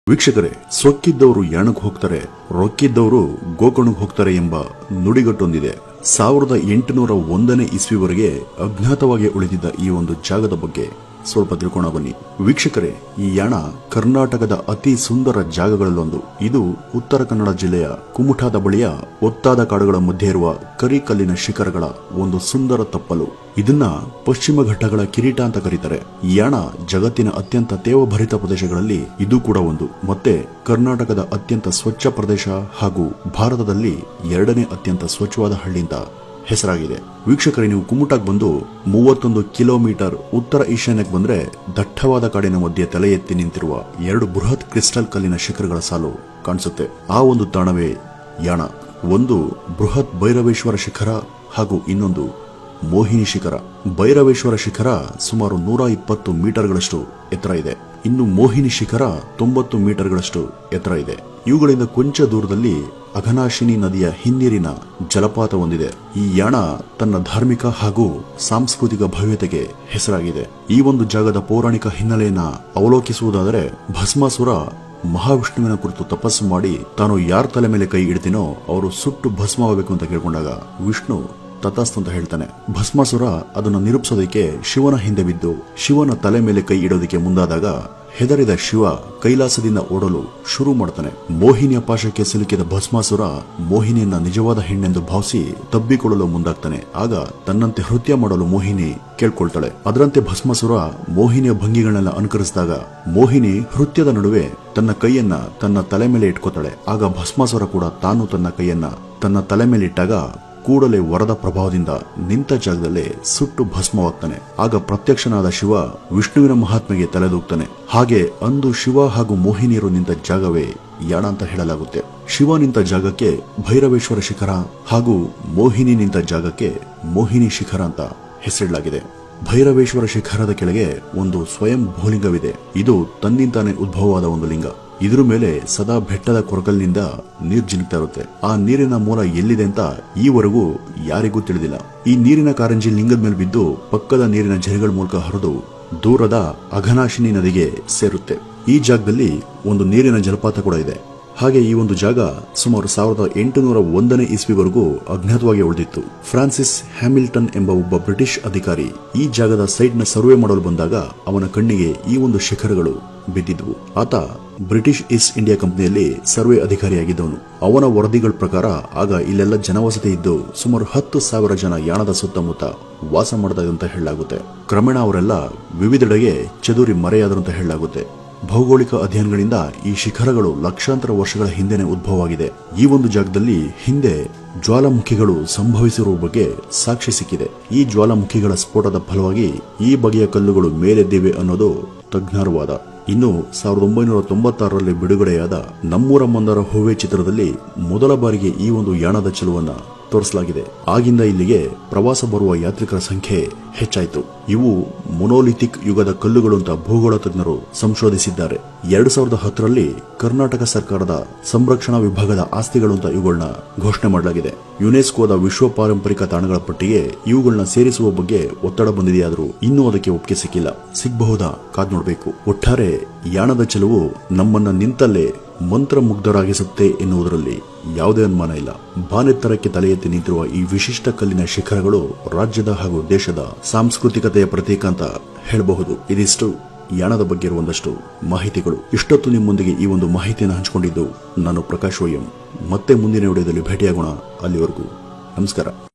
ವೀಕ್ಷಕರೇ, ಸೊಕ್ಕಿದ್ದವರು ಯಾಣಕ್ಕೆ ಹೋಗ್ತಾರೆ, ರೊಕ್ಕಿದ್ದವರು ಗೋಕರ್ಣಕ್ಕೆ ಹೋಗ್ತಾರೆ ಎಂಬ ನುಡಿಗಟ್ಟೊಂದಿದೆ. 1801ನೇ ಇಸ್ವಿವರೆಗೆ ಅಜ್ಞಾತವಾಗಿ ಉಳಿದಿದ್ದ ಈ ಒಂದು ಜಾಗದ ಬಗ್ಗೆ ಸ್ವಲ್ಪ ತಿಳ್ಕೋಣ ಬನ್ನಿ. ವೀಕ್ಷಕರೇ, ಈ ಯಾಣ ಕರ್ನಾಟಕದ ಅತಿ ಸುಂದರ ಜಾಗಗಳಲ್ಲೊಂದು. ಇದು ಉತ್ತರ ಕನ್ನಡ ಜಿಲ್ಲೆಯ ಕುಮಟಾದ ಬಳಿಯ ಒತ್ತಾದ ಕಾಡುಗಳ ಮಧ್ಯೆ ಇರುವ ಕರಿಕಲ್ಲಿನ ಶಿಖರಗಳ ಒಂದು ಸುಂದರ ತಪ್ಪಲು. ಇದನ್ನ ಪಶ್ಚಿಮ ಘಟ್ಟಗಳ ಕಿರೀಟ ಅಂತ ಕರೀತಾರೆ. ಈ ಯಾಣ ಜಗತ್ತಿನ ಅತ್ಯಂತ ತೇವಭರಿತ ಪ್ರದೇಶಗಳಲ್ಲಿ ಇದು ಕೂಡ ಒಂದು. ಮತ್ತೆ ಕರ್ನಾಟಕದ ಅತ್ಯಂತ ಸ್ವಚ್ಛ ಪ್ರದೇಶ ಹಾಗೂ ಭಾರತದಲ್ಲಿ 2ನೇ ಅತ್ಯಂತ ಸ್ವಚ್ಛವಾದ ಹಳ್ಳಿ ಅಂತ ಹೆಸರಾಗಿದೆ. ವೀಕ್ಷಕರೇ, ನೀವು ಕುಮಟಾಕ್ ಬಂದು 31 ಕಿಲೋಮೀಟರ್ ಉತ್ತರ ಈಶಾನ್ಯಕ್ಕೆ ಬಂದ್ರೆ ದಟ್ಟವಾದ ಕಾಡಿನ ಮಧ್ಯೆ ತಲೆ ಎತ್ತಿ ನಿಂತಿರುವ 2 ಬೃಹತ್ ಕ್ರಿಸ್ಟಲ್ ಕಲ್ಲಿನ ಶಿಖರಗಳ ಸಾಲು ಕಾಣಿಸುತ್ತೆ. ಆ ಒಂದು ತಾಣವೇ ಯಾಣ. ಒಂದು ಬೃಹತ್ ಭೈರವೇಶ್ವರ ಶಿಖರ ಹಾಗೂ ಇನ್ನೊಂದು ಮೋಹಿನಿ ಶಿಖರ. ಭೈರವೇಶ್ವರ ಶಿಖರ ಸುಮಾರು 120 ಮೀಟರ್ಗಳಷ್ಟು ಎತ್ತರ ಇದೆ. ಇನ್ನು ಮೋಹಿನಿ ಶಿಖರ 90 ಮೀಟರ್ಗಳಷ್ಟು ಎತ್ತರ ಇದೆ. ಇವುಗಳಿಂದ ಕೊಂಚ ದೂರದಲ್ಲಿ ಅಘನಾಶಿನಿ ನದಿಯ ಹಿನ್ನೀರಿನ ಜಲಪಾತ ಹೊಂದಿದೆ. ಈ ಯಾಣ ತನ್ನ ಧಾರ್ಮಿಕ ಹಾಗೂ ಸಾಂಸ್ಕೃತಿಕ ಭವ್ಯತೆಗೆ ಹೆಸರಾಗಿದೆ. ಈ ಒಂದು ಜಾಗದ ಪೌರಾಣಿಕ ಹಿನ್ನೆಲೆಯನ್ನ ಅವಲೋಕಿಸುವುದಾದರೆ, ಭಸ್ಮಾಸುರ ಮಹಾವಿಷ್ಣುವಿನ ಕುರಿತು ತಪಸ್ಸು ಮಾಡಿ ತಾನು ಯಾರ ತಲೆ ಮೇಲೆ ಕೈ ಇಡ್ತೀನೋ ಅವರು ಸುಟ್ಟು ಭಸ್ಮವಾಗಬೇಕು ಅಂತ ಕೇಳ್ಕೊಂಡಾಗ ವಿಷ್ಣು ತಥಾಸ್ತು ಅಂತ ಹೇಳ್ತಾನೆ. ಭಸ್ಮಾಸುರ ಅದನ್ನು ನಿರೂಪಿಸೋದಕ್ಕೆ ಶಿವನ ಹಿಂದೆ ಬಿದ್ದು ಶಿವನ ತಲೆ ಮೇಲೆ ಕೈ ಇಡೋದಕ್ಕೆ ಮುಂದಾದಾಗ ಹೆದರಿದ ಶಿವ ಕೈಲಾಸದಿಂದ ಓಡಲು ಶುರು ಮಾಡ್ತಾನೆ. ಮೋಹಿನಿಯ ಪಾಶಕ್ಕೆ ಸಿಲುಕಿದ ಭಸ್ಮಾಸುರ ಮೋಹಿನಿಯನ್ನ ನಿಜವಾದ ಹೆಣ್ಣೆಂದು ಭಾವಿಸಿ ತಬ್ಬಿಕೊಳ್ಳಲು ಮುಂದಾಗ್ತಾನೆ. ಆಗ ತನ್ನಂತೆ ನೃತ್ಯ ಮಾಡಲು ಮೋಹಿನಿ ಕೇಳ್ಕೊಳ್ತಾಳೆ. ಅದರಂತೆ ಭಸ್ಮಾಸುರ ಮೋಹಿನಿಯ ಭಂಗಿಗಳನ್ನೆಲ್ಲ ಅನುಕರಿಸಿದಾಗ ಮೋಹಿನಿ ನೃತ್ಯದ ನಡುವೆ ತನ್ನ ಕೈಯನ್ನ ತನ್ನ ತಲೆ ಮೇಲೆ ಇಟ್ಕೋತಾಳೆ. ಆಗ ಭಸ್ಮಾಸುರ ಕೂಡ ತಾನು ತನ್ನ ಕೈಯನ್ನ ತನ್ನ ತಲೆ ಮೇಲೆ ಇಟ್ಟಾಗ ಕೂಡಲೇ ವರದ ಪ್ರಭಾವದಿಂದ ನಿಂತ ಜಾಗದಲ್ಲೇ ಸುಟ್ಟು ಭಸ್ಮವಾಗ್ತಾನೆ. ಆಗ ಪ್ರತ್ಯಕ್ಷನಾದ ಶಿವ ವಿಷ್ಣುವಿನ ಮಹಾತ್ಮೆಗೆ ತಲೆದೂಗ್ತಾನೆ. ಹಾಗೆ ಅಂದು ಶಿವ ಹಾಗೂ ಮೋಹಿನಿಯರು ನಿಂತ ಜಾಗವೇ ಯಾಣ ಅಂತ ಹೇಳಲಾಗುತ್ತೆ. ಶಿವ ನಿಂತ ಜಾಗಕ್ಕೆ ಭೈರವೇಶ್ವರ ಶಿಖರ ಹಾಗೂ ಮೋಹಿನಿ ನಿಂತ ಜಾಗಕ್ಕೆ ಮೋಹಿನಿ ಶಿಖರ ಅಂತ ಹೆಸರಿಡಲಾಗಿದೆ. ಭೈರವೇಶ್ವರ ಶಿಖರದ ಕೆಳಗೆ ಒಂದು ಸ್ವಯಂ ಭೂಲಿಂಗವಿದೆ. ಇದು ತನ್ನಿಂತಾನೆ ಉದ್ಭವವಾದ ಒಂದು ಲಿಂಗ. ಇದ್ರ ಮೇಲೆ ಸದಾ ಬೆಟ್ಟದ ಕೊರಕಲ್ನಿಂದ ನೀರು ಜಿನುಗ್ತಾ ಇರುತ್ತೆ. ಆ ನೀರಿನ ಮೂಲ ಎಲ್ಲಿದೆ ಅಂತ ಈವರೆಗೂ ಯಾರಿಗೂ ತಿಳಿದಿಲ್ಲ. ಈ ನೀರಿನ ಕಾರಂಜಿ ಲಿಂಗದ ಮೇಲೆ ಬಿದ್ದು ಪಕ್ಕದ ನೀರಿನ ಝರಿಗಳ ಮೂಲಕ ಹರಿದು ದೂರದ ಅಘನಾಶಿನಿ ನದಿಗೆ ಸೇರುತ್ತೆ. ಈ ಜಾಗದಲ್ಲಿ ಒಂದು ನೀರಿನ ಜಲಪಾತ ಕೂಡ ಇದೆ. ಹಾಗೆ ಈ ಒಂದು ಜಾಗ ಸುಮಾರು 1801ನೇ ಇಸ್ವಿವರೆಗೂ ಅಜ್ಞಾತವಾಗಿ ಉಳಿದಿತ್ತು. ಫ್ರಾನ್ಸಿಸ್ ಹ್ಯಾಮಿಲ್ಟನ್ ಎಂಬ ಒಬ್ಬ ಬ್ರಿಟಿಷ್ ಅಧಿಕಾರಿ ಈ ಜಾಗದ ಸೈಟ್ ನ ಸರ್ವೆ ಮಾಡಲು ಬಂದಾಗ ಅವನ ಕಣ್ಣಿಗೆ ಈ ಒಂದು ಶಿಖರಗಳು ಬಿದ್ದಿದ್ವು. ಆತ ಬ್ರಿಟಿಷ್ ಈಸ್ಟ್ ಇಂಡಿಯಾ ಕಂಪನಿಯಲ್ಲಿ ಸರ್ವೆ ಅಧಿಕಾರಿಯಾಗಿದ್ದವನು. ಅವನ ವರದಿಗಳ ಪ್ರಕಾರ ಆಗ ಇಲ್ಲೆಲ್ಲ ಜನವಸತಿ ಇದ್ದು ಸುಮಾರು 10,000 ಜನ ಯಾಣದ ಸುತ್ತಮುತ್ತ ವಾಸ ಮಾಡ್ತಾ ಅಂತ ಹೇಳಲಾಗುತ್ತೆ. ಕ್ರಮೇಣ ಅವರೆಲ್ಲ ವಿವಿಧೆಡೆಗೆ ಚದುರಿ ಮರೆಯಾದರು ಅಂತ ಹೇಳಲಾಗುತ್ತೆ. ಭೌಗೋಳಿಕ ಅಧ್ಯಯನಗಳಿಂದ ಈ ಶಿಖರಗಳು ಲಕ್ಷಾಂತರ ವರ್ಷಗಳ ಹಿಂದೆನೆ ಉದ್ಭವವಾಗಿದೆ. ಈ ಒಂದು ಜಾಗದಲ್ಲಿ ಹಿಂದೆ ಜ್ವಾಲಾಮುಖಿಗಳು ಸಂಭವಿಸಿರುವ ಬಗ್ಗೆ ಸಾಕ್ಷಿ ಸಿಕ್ಕಿದೆ. ಈ ಜ್ವಾಲಾಮುಖಿಗಳ ಸ್ಫೋಟದ ಫಲವಾಗಿ ಈ ಬಗೆಯ ಕಲ್ಲುಗಳು ಮೇಲೆದ್ದಿವೆ ಅನ್ನೋದು ತಜ್ಞರ ವಾದ. ಇನ್ನು 1996ರಲ್ಲಿ ಬಿಡುಗಡೆಯಾದ ನಮ್ಮೂರ ಮಂದಾರ ಹೂವೆ ಚಿತ್ರದಲ್ಲಿ ಮೊದಲ ಬಾರಿಗೆ ಈ ಒಂದು ಯಾಣದ ಚೆಲುವನ್ನ ತೋರಿಸಲಾಗಿದೆ. ಆಗಿಂದ ಇಲ್ಲಿಗೆ ಪ್ರವಾಸ ಬರುವ ಯಾತ್ರಿಕರ ಸಂಖ್ಯೆ ಹೆಚ್ಚಾಯಿತು. ಇವು ಮೊನೋಲಿಥಿಕ್ ಯುಗದ ಕಲ್ಲುಗಳು ಅಂತ ಭೂಗೋಳ ತಜ್ಞರು ಸಂಶೋಧಿಸಿದ್ದಾರೆ. 2010ರಲ್ಲಿ ಕರ್ನಾಟಕ ಸರ್ಕಾರದ ಸಂರಕ್ಷಣಾ ವಿಭಾಗದ ಆಸ್ತಿಗಳು ಅಂತ ಇವುಗಳನ್ನ ಘೋಷಣೆ ಮಾಡಲಾಗಿದೆ. ಯುನೆಸ್ಕೋದ ವಿಶ್ವ ಪಾರಂಪರಿಕ ತಾಣಗಳ ಪಟ್ಟಿಗೆ ಇವುಗಳನ್ನ ಸೇರಿಸುವ ಬಗ್ಗೆ ಒತ್ತಡ ಬಂದಿದೆಯಾದರೂ ಇನ್ನೂ ಅದಕ್ಕೆ ಒಪ್ಪಿಗೆ ಸಿಕ್ಕಿಲ್ಲ. ಸಿಗಬಹುದಾ? ಕಾದ್ ನೋಡಬೇಕು. ಒಟ್ಟಾರೆ ಯಾಣದ ಚೆಲುವು ನಮ್ಮನ್ನ ನಿಂತಲ್ಲೇ ಮಂತ್ರಮುಗ್ಧರಾಗಿಸುತ್ತೆ ಎನ್ನುವುದರಲ್ಲಿ ಯಾವುದೇ ಅನುಮಾನ ಇಲ್ಲ. ಬಾನೆತ್ತರಕ್ಕೆ ತಲೆ ಎತ್ತಿ ನಿಂತಿರುವ ಈ ವಿಶಿಷ್ಟ ಕಲ್ಲಿನ ಶಿಖರಗಳು ರಾಜ್ಯದ ಹಾಗೂ ದೇಶದ ಸಾಂಸ್ಕೃತಿಕತೆಯ ಪ್ರತೀಕ ಅಂತ ಹೇಳಬಹುದು. ಇದಿಷ್ಟು ಯಾಣದ ಬಗ್ಗೆ ಇರುವಂದಷ್ಟು ಮಾಹಿತಿಗಳು. ಇಷ್ಟೊತ್ತು ನಿಮ್ಮೊಂದಿಗೆ ಈ ಒಂದು ಮಾಹಿತಿಯನ್ನು ಹಂಚಿಕೊಂಡಿದ್ದು ನಾನು ಪ್ರಕಾಶ್ ವೈಎಂ. ಮತ್ತೆ ಮುಂದಿನ ವಿಡಿಯೋದಲ್ಲಿ ಭೇಟಿಯಾಗೋಣ. ಅಲ್ಲಿವರೆಗೂ ನಮಸ್ಕಾರ.